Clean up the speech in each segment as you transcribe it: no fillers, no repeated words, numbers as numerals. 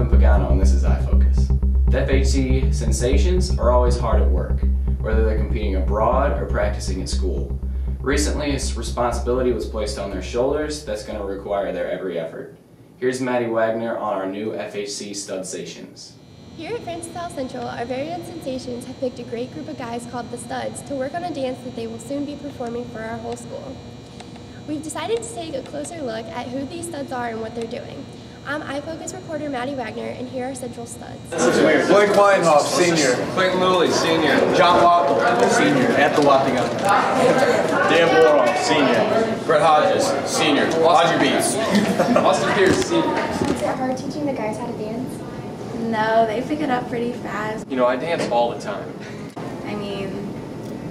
Evan Pagano, and this is iFocus. The FHC Sensations are always hard at work, whether they're competing abroad or practicing at school. Recently, a responsibility was placed on their shoulders that's going to require their every effort. Here's Maddie Wagner on our new FHC Studsations. Here at Francis Howell Central, our very own Sensations have picked a great group of guys called the Studs to work on a dance that they will soon be performing for our whole school. We've decided to take a closer look at who these studs are and what they're doing. I'm iFocus reporter Maddie Wagner, and here are Central Studs. Blake Weinhoff, senior. Clayton Lilly, senior. John Waddle, senior. Anthony Wattigan. Dan Borov, senior. Brett Hodges, senior. Audrey Beats. Austin Pierce, senior. Is it hard teaching the guys how to dance? No, they pick it up pretty fast. You know, I dance all the time. I mean,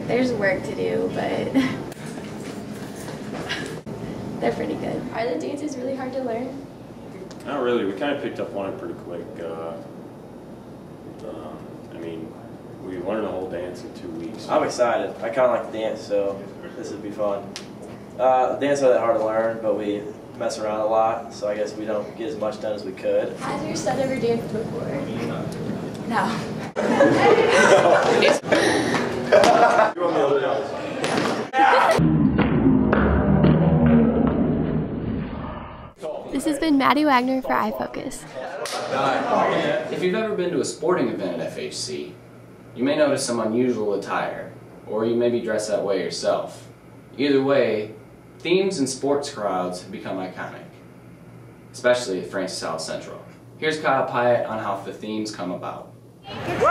there's work to do, but they're pretty good. Are the dances really hard to learn? Not really. We kind of picked up on it pretty quick. I mean, we learned the whole dance in 2 weeks. I'm excited. I kind of like the dance, so this would be fun. The dance isn't that hard to learn, but we mess around a lot, so I guess we don't get as much done as we could. Has your stud ever danced before? No. You want me to know? This has been Maddie Wagner for iFocus. If you've ever been to a sporting event at FHC, you may notice some unusual attire, or you maybe dress that way yourself. Either way, themes and sports crowds have become iconic, especially at Francis Howell Central. Here's Kyle Pyatt on how the themes come about. 1, 2, 3,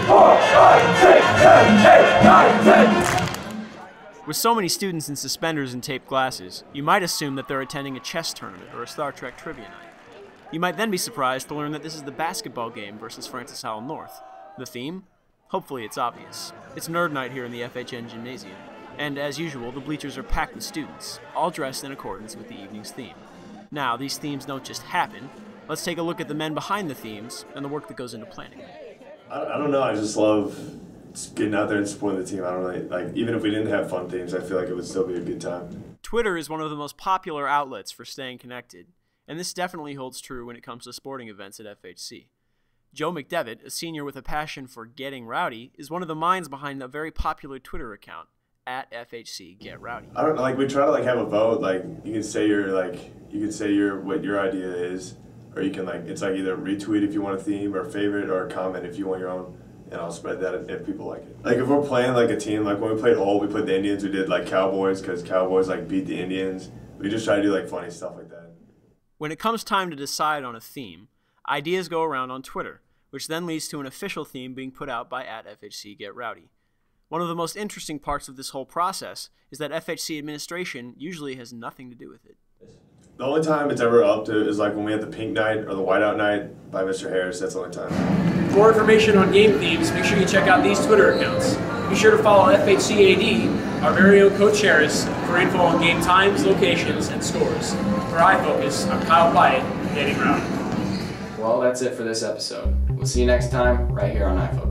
4, 5, 6, 7, 8, 9, 10. With so many students in suspenders and taped glasses, you might assume that they're attending a chess tournament or a Star Trek trivia night. You might then be surprised to learn that this is the basketball game versus Francis Howell North. The theme? Hopefully it's obvious. It's nerd night here in the FHN Gymnasium, and as usual, the bleachers are packed with students, all dressed in accordance with the evening's theme. Now, these themes don't just happen. Let's take a look at the men behind the themes and the work that goes into planning them. I don't know, I just love getting out there and supporting the team. I don't really, like, even if we didn't have fun themes, I feel like it would still be a good time. Twitter is one of the most popular outlets for staying connected, and this definitely holds true when it comes to sporting events at FHC. Joe McDevitt, a senior with a passion for getting rowdy, is one of the minds behind a very popular Twitter account, at FHC Get Rowdy. I don't know, like, we try to, like, have a vote. Like, you can say what your idea is, or you can, like, it's like either retweet if you want a theme, or favorite, or comment if you want your own. And I'll spread that if people like it. Like, if we're playing like a team, like when we played Old, we put the Indians, we did like Cowboys, because Cowboys like beat the Indians. We just try to do like funny stuff like that. When it comes time to decide on a theme, ideas go around on Twitter, which then leads to an official theme being put out by @FHC Get Rowdy. One of the most interesting parts of this whole process is that FHC administration usually has nothing to do with it. The only time it's ever up to is like when we had the pink night or the whiteout night by Mr. Harris. That's the only time. For more information on game themes, make sure you check out these Twitter accounts. Be sure to follow FHCAD, our very own Coach Harris, for info on game times, locations, and scores. For iFocus, I'm Kyle Pyatt, getting rowdy. Well, that's it for this episode. We'll see you next time, right here on iFocus.